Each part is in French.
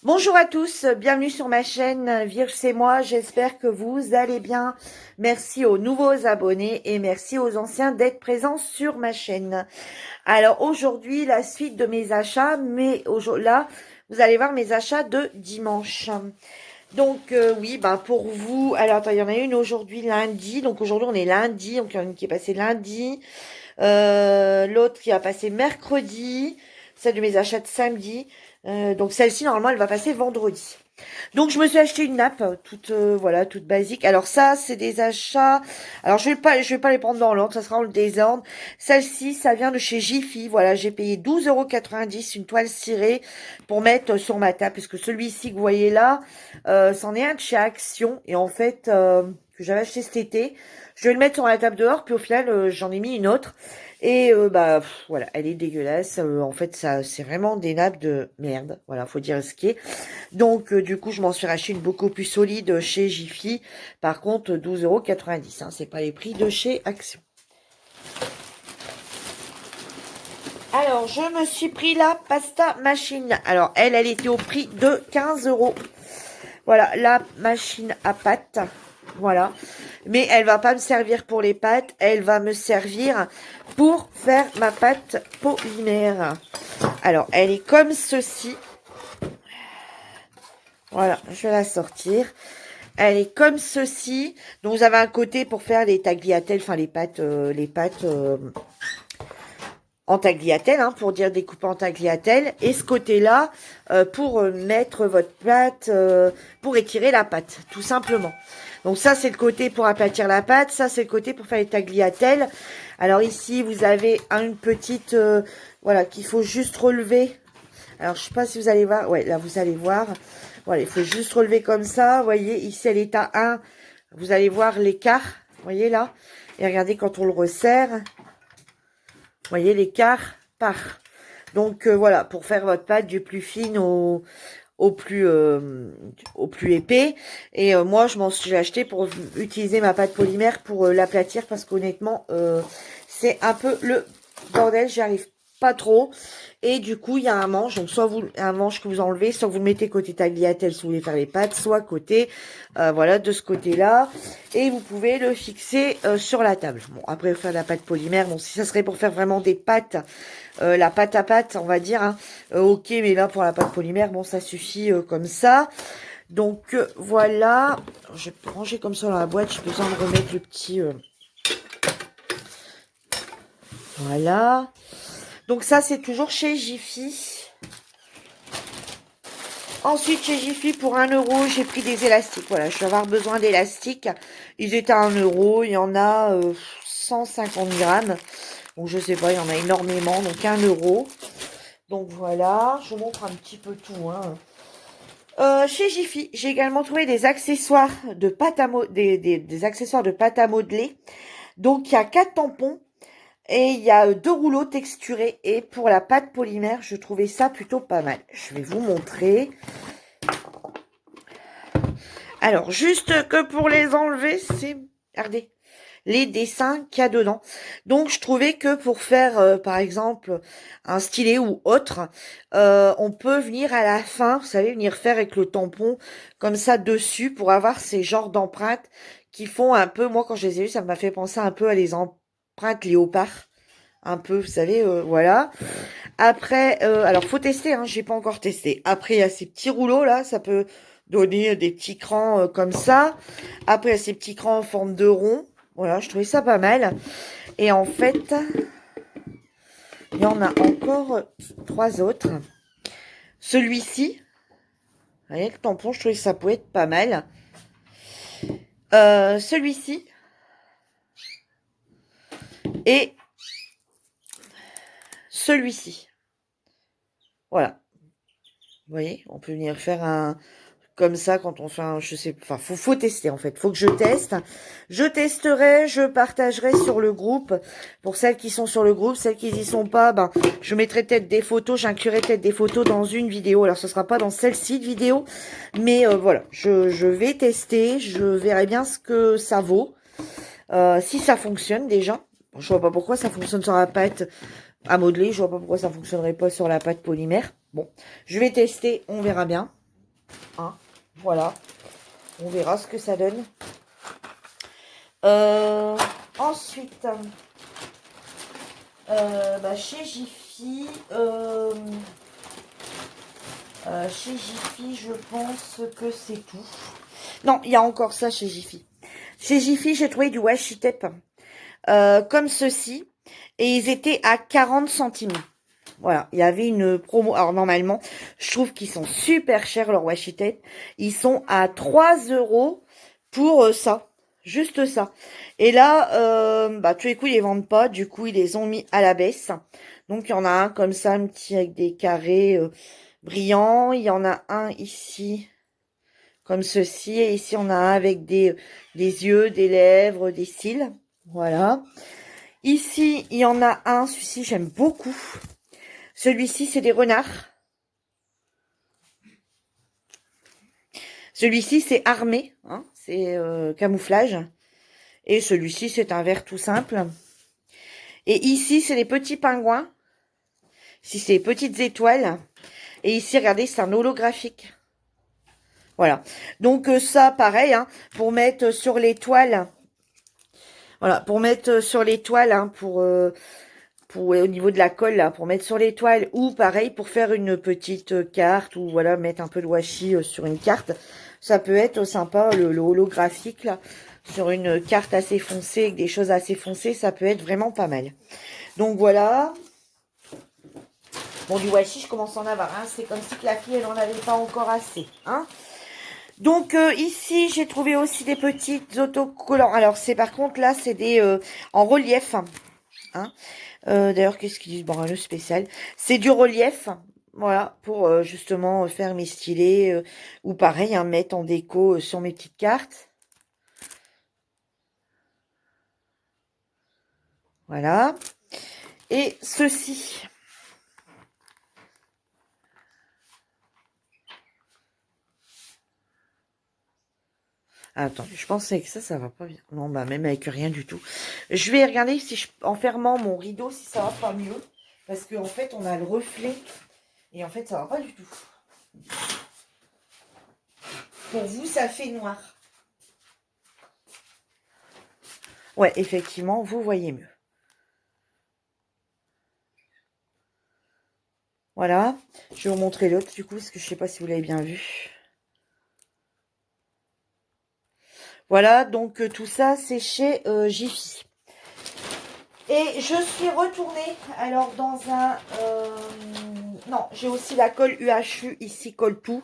Bonjour à tous, bienvenue sur ma chaîne Vierge c'est moi, j'espère que vous allez bien. Merci aux nouveaux abonnés et merci aux anciens d'être présents sur ma chaîne. Alors aujourd'hui, la suite de mes achats, mais là, vous allez voir mes achats de dimanche. Donc oui, pour vous, alors attends, il y en a une aujourd'hui lundi, donc aujourd'hui on est lundi, donc il y en a une qui est passée lundi, l'autre qui a passé mercredi, celle de mes achats de samedi. Donc celle-ci, normalement, elle va passer vendredi. Donc je me suis acheté une nappe toute voilà, toute basique. Alors ça, c'est des achats. Alors je vais pas les prendre dans l'ordre, ça sera dans le désordre. Celle-ci, ça vient de chez Jiffy. Voilà, j'ai payé 12,90 € une toile cirée pour mettre sur ma table, puisque celui-ci que vous voyez là, c'en est un de chez Action et en fait que j'avais acheté cet été. Je vais le mettre sur la table dehors, puis au final j'en ai mis une autre. Et voilà, elle est dégueulasse. En fait, ça, c'est vraiment des nappes de merde. Voilà, faut dire ce qui est. Donc, du coup, je m'en suis racheté une beaucoup plus solide chez Jiffy. Par contre, 12,90 €, hein, c'est pas les prix de chez Action. Alors, je me suis pris la pasta machine. Alors, elle était au prix de 15 €. Voilà, la machine à pâtes. Voilà. Mais elle va pas me servir pour les pâtes. Elle va me servir pour faire ma pâte polymère. Alors, elle est comme ceci. Voilà, je vais la sortir. Elle est comme ceci. Donc, vous avez un côté pour faire les tagliatelles, enfin les pâtes en tagliatelle, hein, pour dire découper en tagliatelle. Et ce côté-là, pour mettre votre pâte, pour étirer la pâte, tout simplement. Donc ça, c'est le côté pour aplatir la pâte. Ça, c'est le côté pour faire les tagliatelles. Alors ici, vous avez une petite, voilà, qu'il faut juste relever. Alors, je sais pas si vous allez voir. Ouais, là, vous allez voir. Voilà, il faut juste relever comme ça. Vous voyez, ici, à l'état 1, vous allez voir l'écart. Vous voyez là. Et regardez, quand on le resserre, vous voyez, l'écart part. Donc, voilà, pour faire votre pâte du plus fine au plus épais. Et moi, je m'en suis acheté pour utiliser ma pâte polymère pour l'aplatir. Parce qu'honnêtement, c'est un peu le bordel. J'y arrive pas trop. Et du coup, il y a un manche. Donc, soit un manche que vous enlevez, soit vous le mettez côté tagliatelle si vous voulez faire les pâtes, soit côté, voilà, de ce côté-là. Et vous pouvez le fixer sur la table. Bon, après, faire la pâte polymère, bon, si ça serait pour faire vraiment des pâtes, la pâte à pâte, on va dire, hein, ok, mais là, pour la pâte polymère, bon, ça suffit comme ça. Donc, voilà. Je vais ranger comme ça dans la boîte. J'ai besoin de remettre le petit... Voilà. Donc ça, c'est toujours chez Jiffy. Ensuite, chez Jiffy, pour 1 €, j'ai pris des élastiques. Voilà, je vais avoir besoin d'élastiques. Ils étaient à 1 €. Il y en a 150 grammes. Donc, je sais pas, il y en a énormément. Donc, 1 €. Donc, voilà. Je vous montre un petit peu tout. Hein. Chez Jiffy, j'ai également trouvé des accessoires de pâte à des accessoires de pâte à modeler. Donc, il y a 4 tampons. Et il y a 2 rouleaux texturés. Et pour la pâte polymère, je trouvais ça plutôt pas mal. Je vais vous montrer. Alors, juste que pour les enlever, c'est... Regardez, les dessins qu'il y a dedans. Donc, je trouvais que pour faire, par exemple, un stylet ou autre, on peut venir à la fin, vous savez, venir faire avec le tampon comme ça dessus pour avoir ces genres d'empreintes qui font un peu... Moi, quand je les ai vus, ça m'a fait penser un peu à les empreintes léopard. Un peu, vous savez, voilà. Après, alors faut tester, hein, j'ai pas encore testé. Après, il y a ces petits rouleaux là, ça peut donner des petits crans comme ça. Après, il y a ces petits crans en forme de rond. Voilà, je trouvais ça pas mal. Et en fait, il y en a encore 3 autres. Celui-ci, vous voyez, le tampon, je trouvais que ça pouvait être pas mal. Celui-ci. Et celui-ci. Voilà. Vous voyez, on peut venir faire un... Comme ça, quand on fait un... Je sais... Enfin, faut tester, en fait. Faut que je teste. Je testerai, je partagerai sur le groupe. Pour celles qui sont sur le groupe, celles qui n'y sont pas, ben, je mettrai peut-être des photos. J'inclurai peut-être des photos dans une vidéo. Alors, ce sera pas dans celle-ci de vidéo. Mais voilà, je vais tester. Je verrai bien ce que ça vaut. Si ça fonctionne, déjà. Je vois pas pourquoi ça fonctionne sur la pâte à modeler. Je vois pas pourquoi ça fonctionnerait pas sur la pâte polymère. Bon, je vais tester, on verra bien. Hein. Voilà. On verra ce que ça donne. Ensuite, chez Jiffy, je pense que c'est tout. Non, il y a encore ça chez Jiffy. Chez Jiffy, j'ai trouvé du washi tape comme ceci. Et ils étaient à 40 centimes. Voilà, il y avait une promo. Alors normalement, je trouve qu'ils sont super chers, leur washi tape. Ils sont à 3 € pour ça. Juste ça. Et là, tous les coups, ils les vendent pas. Du coup, ils les ont mis à la baisse. Donc, il y en a un comme ça, un petit avec des carrés brillants. Il y en a un ici, comme ceci. Et ici, on a un avec des yeux, des lèvres, des cils. Voilà. Ici, il y en a un. Celui-ci, j'aime beaucoup. Celui-ci, c'est des renards. Celui-ci, c'est armé. Hein, c'est camouflage. Et celui-ci, c'est un vert tout simple. Et ici, c'est les petits pingouins. Ici, c'est les petites étoiles. Et ici, regardez, c'est un holographique. Voilà. Donc, ça, pareil, hein, pour mettre sur les toiles. Voilà, pour mettre sur les toiles, hein, au niveau de la colle, là, pour mettre sur les toiles. Ou, pareil, pour faire une petite carte. Ou, voilà, mettre un peu de washi sur une carte. Ça peut être sympa, le holographique, là. Sur une carte assez foncée, avec des choses assez foncées, ça peut être vraiment pas mal. Donc voilà. Bon, du washi, je commence à en avoir. Hein. C'est comme si que la fille, elle n'en avait pas encore assez. Hein. Donc ici, j'ai trouvé aussi des petites autocollants. Alors, c'est par contre, là, c'est des en relief. Hein. D'ailleurs, qu'est-ce qu'ils disent? Bon, le spécial. C'est du relief. Voilà, pour justement faire mes stylés. Ou pareil, hein, mettre en déco sur mes petites cartes. Voilà. Et ceci. Attends, je pensais que ça va pas bien. Non, bah même avec rien du tout. Je vais regarder si en fermant mon rideau, si ça va pas mieux. Parce qu'en fait, on a le reflet. Et en fait, ça va pas du tout. Pour vous, ça fait noir. Ouais, effectivement, vous voyez mieux. Voilà. Je vais vous montrer l'autre du coup, parce que je sais pas si vous l'avez bien vu. Voilà, donc tout ça, c'est chez Jiffy. Et je suis retournée, alors dans un... non, j'ai aussi la colle UHU, ici, Colpou,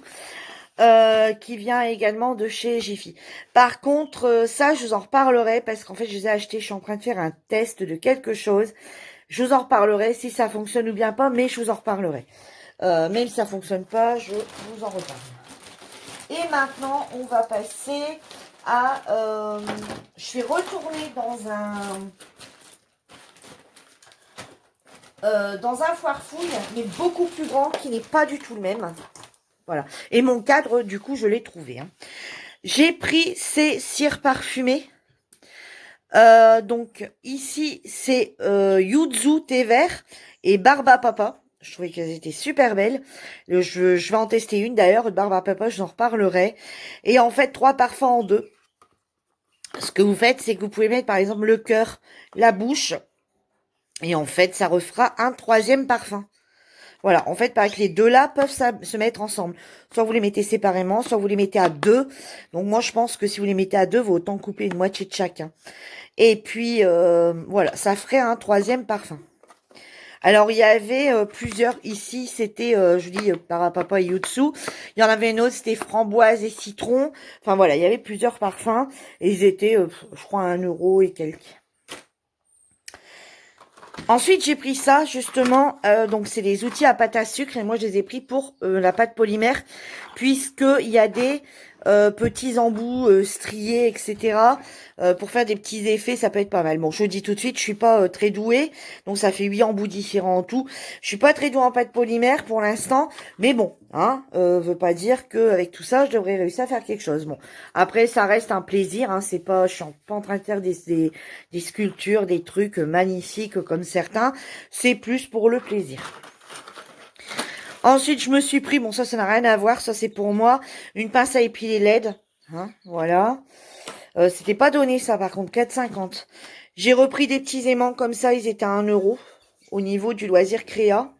qui vient également de chez Jiffy. Par contre, ça, je vous en reparlerai, parce qu'en fait, je les ai achetés, je suis en train de faire un test de quelque chose. Je vous en reparlerai si ça fonctionne ou bien pas, mais je vous en reparlerai. Même si ça fonctionne pas, je vous en reparle. Et maintenant, on va passer à... je suis retournée dans un foire-fouille, mais beaucoup plus grand, qui n'est pas du tout le même. Voilà. Et mon cadre, du coup, je l'ai trouvé. Hein. J'ai pris ces cires parfumées. Donc, ici, c'est Yuzu thé vert et Barba Papa. Je trouvais qu'elles étaient super belles. Je vais en tester une, d'ailleurs, de Barba Papa, je vous en reparlerai. Et en fait, 3 parfums en 2. Ce que vous faites, c'est que vous pouvez mettre, par exemple, le cœur, la bouche... Et en fait, ça refera un 3e parfum. Voilà, en fait, pareil que les deux là peuvent se mettre ensemble. Soit vous les mettez séparément, soit vous les mettez à 2. Donc moi, je pense que si vous les mettez à 2, vous autant couper une moitié de chacun. Et puis, voilà, ça ferait un 3e parfum. Alors, il y avait plusieurs ici. C'était, je dis, Parapapa et Yutsu. Il y en avait une autre, c'était framboise et citron. Enfin, voilà, il y avait plusieurs parfums. Et ils étaient, je crois, à 1 € et quelques. Ensuite, j'ai pris ça, justement, donc c'est des outils à pâte à sucre, et moi, je les ai pris pour la pâte polymère, puisqu'il y a des petits embouts striés, etc. Pour faire des petits effets, ça peut être pas mal. Bon, je vous dis tout de suite, je suis pas très douée, donc ça fait 8 embouts différents en tout. Je suis pas très douée en pâte polymère pour l'instant, mais bon, hein, veut pas dire qu'avec tout ça, je devrais réussir à faire quelque chose. Bon, après, ça reste un plaisir, hein, c'est pas, je suis pas en train de faire des sculptures, des trucs magnifiques comme certains, c'est plus pour le plaisir. Ensuite, je me suis pris, bon, ça n'a rien à voir, ça c'est pour moi, une pince à épiler LED. Hein, voilà. C'était pas donné ça, par contre, 4,50. J'ai repris des petits aimants comme ça, ils étaient à 1 euro au niveau du loisir créa.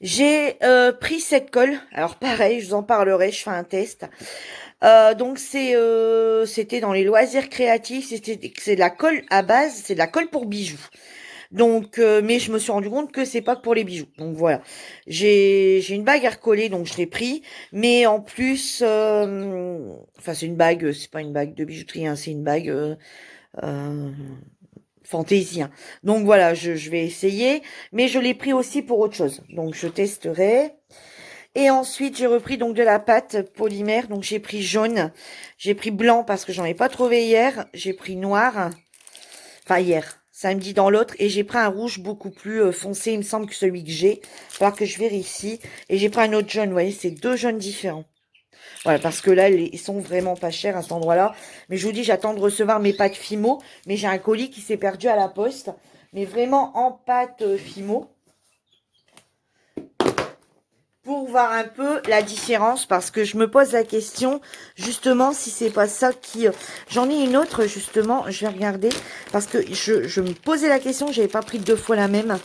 J'ai pris cette colle. Alors pareil, je vous en parlerai, je fais un test. Donc c'était dans les loisirs créatifs, c'est de la colle à base, c'est de la colle pour bijoux. Donc mais je me suis rendu compte que c'est pas que pour les bijoux. Donc voilà. J'ai une bague à recoller, donc je l'ai pris, mais en plus enfin c'est une bague, c'est pas une bague de bijouterie, hein, c'est une bague euh, fantaisie, hein. Donc voilà, je vais essayer, mais je l'ai pris aussi pour autre chose. Donc je testerai. Et ensuite, j'ai repris donc de la pâte polymère. Donc j'ai pris jaune, j'ai pris blanc parce que j'en ai pas trouvé hier. J'ai pris noir, enfin hier, samedi dans l'autre. Et j'ai pris un rouge beaucoup plus foncé, il me semble, que celui que j'ai. Il va falloir que je vérifie. Et j'ai pris un autre jaune, vous voyez, c'est 2 jaunes différents. Voilà, parce que là, ils sont vraiment pas chers à cet endroit-là. Mais je vous dis, j'attends de recevoir mes pâtes Fimo. Mais j'ai un colis qui s'est perdu à la poste. Mais vraiment en pâte Fimo. Pour voir un peu la différence, parce que je me pose la question, justement, si c'est pas ça qui... J'en ai une autre, justement, je vais regarder, parce que je me posais la question, j'avais pas pris 2 fois la même.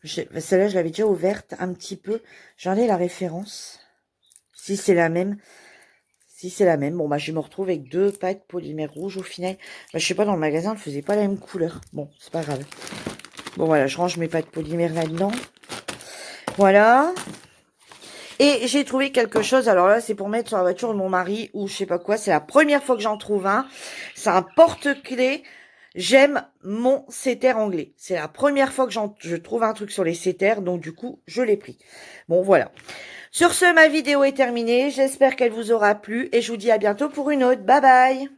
Celle-là, je l'avais déjà ouverte un petit peu. J'en ai la référence. Si c'est la même. Si c'est la même. Bon, bah, je me retrouve avec 2 pâtes polymères rouges au final. Bah, je sais pas, dans le magasin, elle faisait pas la même couleur. Bon, c'est pas grave. Bon, voilà, je range mes pâtes polymères là-dedans. Voilà. Et j'ai trouvé quelque chose. Alors là, c'est pour mettre sur la voiture de mon mari ou je sais pas quoi. C'est la première fois que j'en trouve un. C'est un porte-clés. J'aime mon sétère anglais. C'est la première fois que je trouve un truc sur les sétères. Donc du coup, je l'ai pris. Bon, voilà. Sur ce, ma vidéo est terminée. J'espère qu'elle vous aura plu. Et je vous dis à bientôt pour une autre. Bye bye.